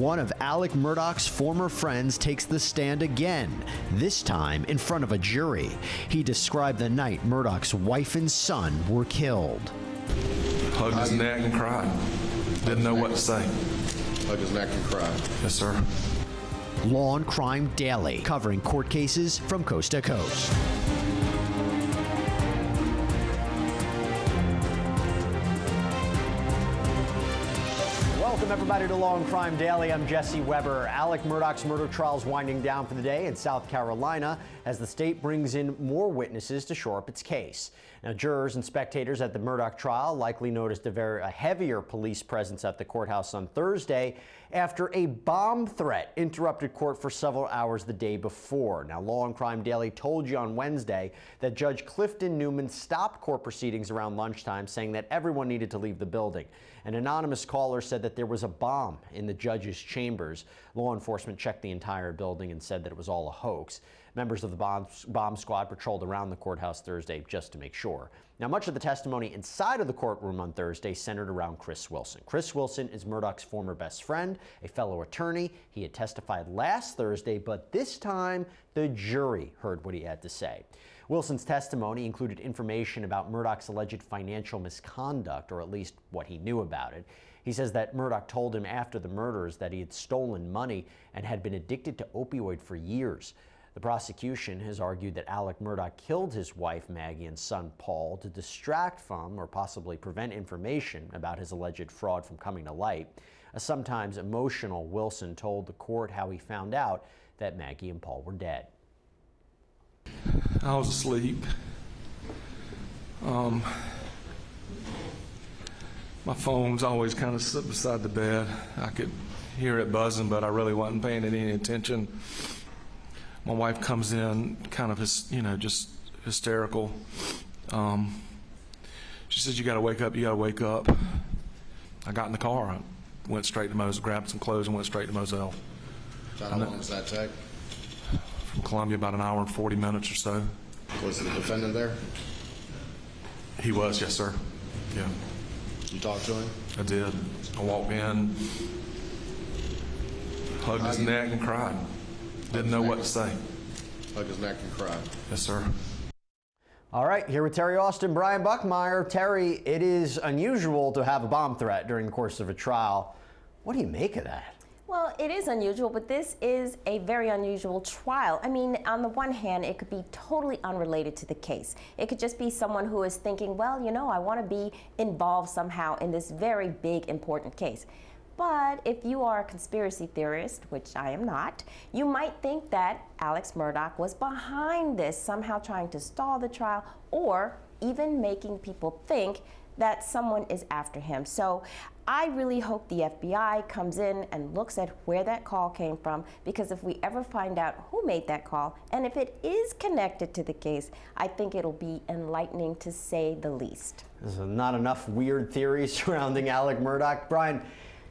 One of Alex Murdaugh's former friends takes the stand again, this time in front of a jury. He described the night Murdaugh's wife and son were killed. Hugged his neck and cried. Didn't know what to say. Hugged his neck and cried. Yes, sir. Law&Crime Daily, covering court cases from coast to coast. Welcome, everybody, to Law&Crime Daily. I'm Jesse Weber. Alex Murdaugh's murder trial is winding down for the day in South Carolina as the state brings in more witnesses to shore up its case. Now, jurors and spectators at the Murdaugh trial likely noticed a heavier police presence at the courthouse on Thursday after a bomb threat interrupted court for several hours the day before. Now, Law&Crime Daily told you on Wednesday that Judge Clifton Newman stopped court proceedings around lunchtime, saying that everyone needed to leave the building. An anonymous caller said that there was a bomb in the judge's chambers. Law enforcement checked the entire building and said that it was all a hoax. Members of the bomb squad patrolled around the courthouse Thursday just to make sure. Now, much of the testimony inside of the courtroom on Thursday centered around Chris Wilson. Chris Wilson is Murdaugh's former best friend, a fellow attorney. He had testified last Thursday, but this time the jury heard what he had to say. Wilson's testimony included information about Murdaugh's alleged financial misconduct, or at least what he knew about it. He says that Murdaugh told him after the murders that he had stolen money and had been addicted to opioid for years. The prosecution has argued that Alex Murdaugh killed his wife, Maggie, and son, Paul, to distract from or possibly prevent information about his alleged fraud from coming to light. A sometimes emotional Wilson told the court how he found out that Maggie and Paul were dead. I was asleep. My phone's always kind of sit beside the bed. I could hear it buzzing, but I really wasn't paying it any attention. My wife comes in kind of, just hysterical. She says, "You got to wake up, you got to wake up." I got in the car, I went straight to Moselle, grabbed some clothes and went straight to Moselle. How long does that take? From Columbia, about an hour and 40 minutes or so. Was the defendant there? He was, yes, sir. Yeah. You talked to him? I did. I walked in, hugged his neck and cried. Didn't know what to say. Hugged his neck and cried. Yes, sir. All right, here with Terry Austin, Brian Buckmeyer. Terry, it is unusual to have a bomb threat during the course of a trial. What do you make of that? Well, it is unusual, but this is a very unusual trial. I mean, on the one hand, it could be totally unrelated to the case. It could just be someone who is thinking, well, I want to be involved somehow in this very big, important case. But if you are a conspiracy theorist, which I am not, you might think that Alex Murdaugh was behind this, somehow trying to stall the trial, or even making people think that someone is after him. So I really hope the FBI comes in and looks at where that call came from, because if we ever find out who made that call, and if it is connected to the case, I think it'll be enlightening, to say the least. There's not enough weird theories surrounding Alex Murdaugh. Brian,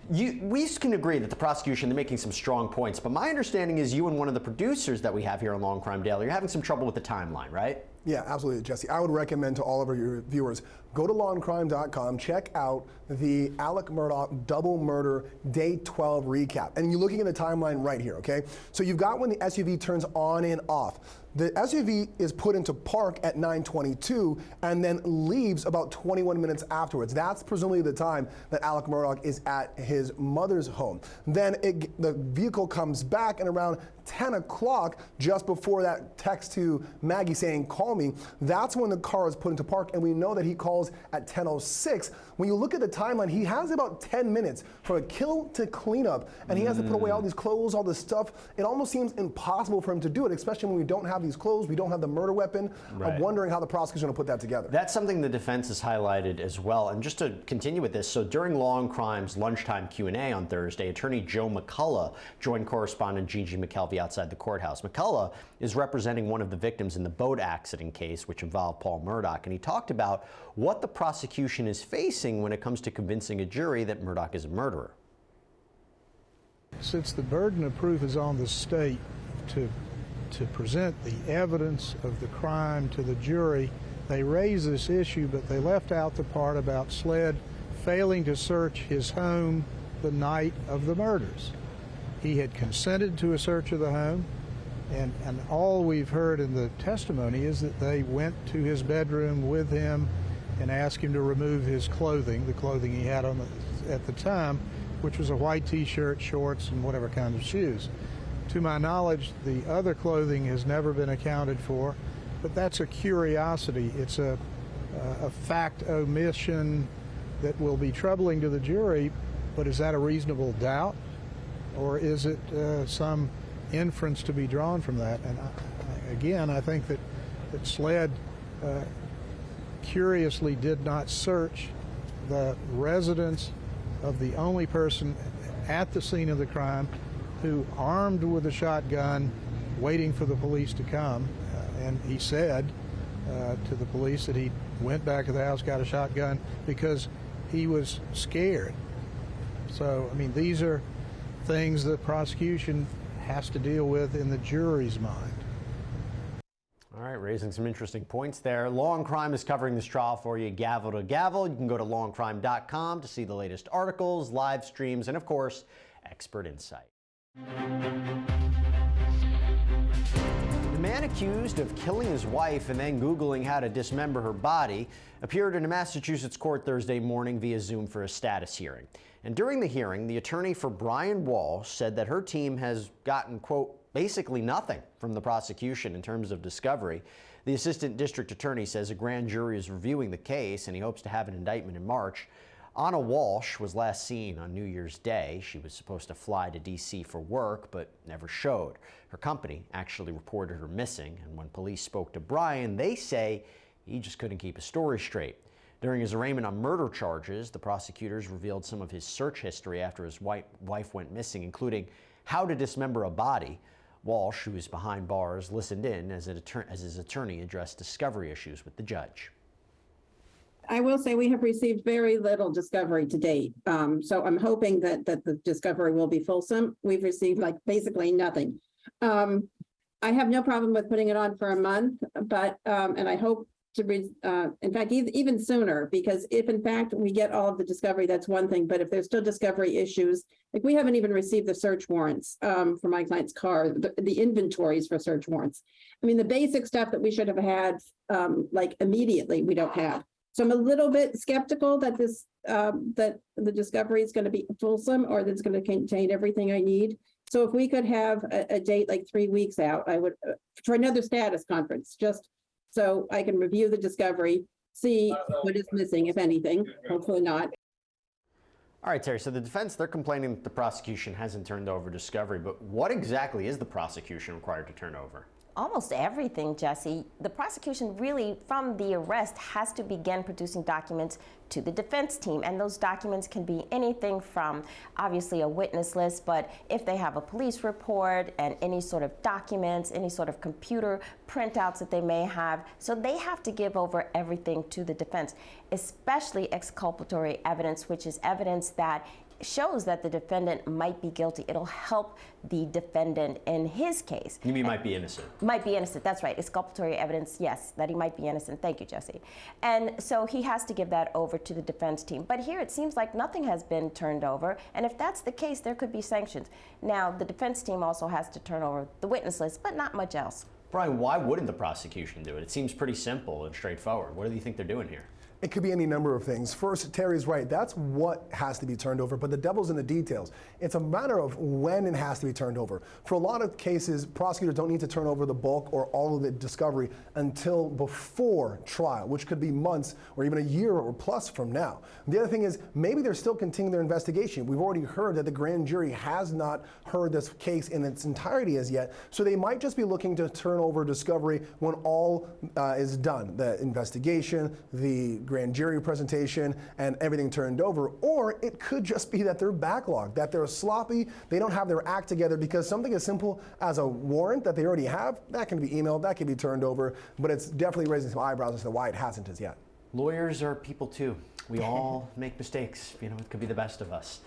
we can agree that the prosecution, they're making some strong points, but my understanding is you and one of the producers that we have here on Law&Crime Daily, you're having some trouble with the timeline, right? Yeah, absolutely, Jesse. I would recommend to all of your viewers, go to lawandcrime.com, check out the Alex Murdaugh double murder day 12 recap. And you're looking at the timeline right here, okay? So you've got when the SUV turns on and off. The SUV is put into park at 9:22 and then leaves about 21 minutes afterwards. That's presumably the time that Alex Murdaugh is at his mother's home. Then the vehicle comes back, and around 10 o'clock, just before that text to Maggie saying, "Call me," that's when the car is put into park, and we know that he calls at 10:06. When you look at the timeline, he has about 10 minutes from a kill to cleanup, and he has to put away all these clothes, all this stuff. It almost seems impossible for him to do it, especially when we don't have these clothes, we don't have the murder weapon. Right. I'm wondering how the prosecution will put that together. That's something the defense has highlighted as well. And just to continue with this, so during Law&Crime's lunchtime Q&A on Thursday, attorney Joe McCullough joined correspondent Gigi McKelvey outside the courthouse. McCullough is representing one of the victims in the boat accident case, which involved Paul Murdaugh, and he talked about what the prosecution is facing when it comes to convincing a jury that Murdaugh is a murderer. Since the burden of proof is on the state to present the evidence of the crime to the jury, they raised this issue, but they left out the part about SLED failing to search his home the night of the murders. he had consented to a search of the home, and all we've heard in the testimony is that they went to his bedroom with him and asked him to remove his clothing, the clothing he had on at the time, which was a white t-shirt, shorts, and whatever kind of shoes. To my knowledge, the other clothing has never been accounted for, but that's a curiosity. It's a fact omission that will be troubling to the jury, but is that a reasonable doubt? Or is it some inference to be drawn from that? And again, I think that SLED curiously did not search the residence of the only person at the scene of the crime who, armed with a shotgun, waiting for the police to come. And he said to the police that he went back to the house, got a shotgun, because he was scared. So, I mean, these are things the prosecution has to deal with in the jury's mind. All right, raising some interesting points there. Law and Crime is covering this trial for you gavel to gavel. You can go to lawandcrime.com to see the latest articles, live streams, and of course, expert insight. The man accused of killing his wife and then Googling how to dismember her body appeared in a Massachusetts court Thursday morning via Zoom for a status hearing. And during the hearing, the attorney for Brian Walshe said that her team has gotten, quote, basically nothing from the prosecution in terms of discovery. The assistant district attorney says a grand jury is reviewing the case and he hopes to have an indictment in March. Anna Walshe was last seen on New Year's Day. She was supposed to fly to D.C. for work, but never showed. Her company actually reported her missing, and when police spoke to Brian, they say he just couldn't keep his story straight. During his arraignment on murder charges, the prosecutors revealed some of his search history after his wife went missing, including how to dismember a body. Walshe, who is behind bars, listened in as his attorney addressed discovery issues with the judge. I will say we have received very little discovery to date. So I'm hoping that the discovery will be fulsome. We've received like basically nothing. I have no problem with putting it on for a month, but and I hope to be, in fact, even sooner, because if in fact we get all of the discovery, that's one thing. But if there's still discovery issues, like we haven't even received the search warrants for my client's car, the inventories for search warrants. I mean, the basic stuff that we should have had like immediately, we don't have. So I'm a little bit skeptical that this that the discovery is going to be fulsome or that it's going to contain everything I need. So if we could have a date like 3 weeks out, I would for another status conference, just so I can review the discovery, see what is missing, if anything. Hopefully not. All right, Terry, so the defense, they're complaining that the prosecution hasn't turned over discovery, but what exactly is the prosecution required to turn over? Almost everything, Jesse. The prosecution really, from the arrest, has to begin producing documents to the defense team. And those documents can be anything from, obviously, a witness list, but if they have a police report and any sort of documents, any sort of computer printouts that they may have. So they have to give over everything to the defense, especially exculpatory evidence, which is evidence that shows that the defendant might be guilty. It'll help the defendant in his case. You mean might be innocent? Might be innocent, that's right. Exculpatory evidence, yes, that he might be innocent. Thank you, Jesse. And so he has to give that over to the defense team. But here it seems like nothing has been turned over. And if that's the case, there could be sanctions. Now, the defense team also has to turn over the witness list, but not much else. Brian, why wouldn't the prosecution do it? It seems pretty simple and straightforward. What do you think they're doing here? It could be any number of things. First, Terry's right. That's what has to be turned over, but the devil's in the details. It's a matter of when it has to be turned over. For a lot of cases, prosecutors don't need to turn over the bulk or all of the discovery until before trial, which could be months or even a year or plus from now. The other thing is maybe they're still continuing their investigation. We've already heard that the grand jury has not heard this case in its entirety as yet, so they might just be looking to turn over discovery when all is done. The investigation, the grand jury presentation, and everything turned over. Or it could just be that they're backlogged, that they're sloppy, they don't have their act together, because something as simple as a warrant that they already have, that can be emailed, that can be turned over, but it's definitely raising some eyebrows as to why it hasn't as yet. Lawyers are people too. We all make mistakes. You know, it could be the best of us.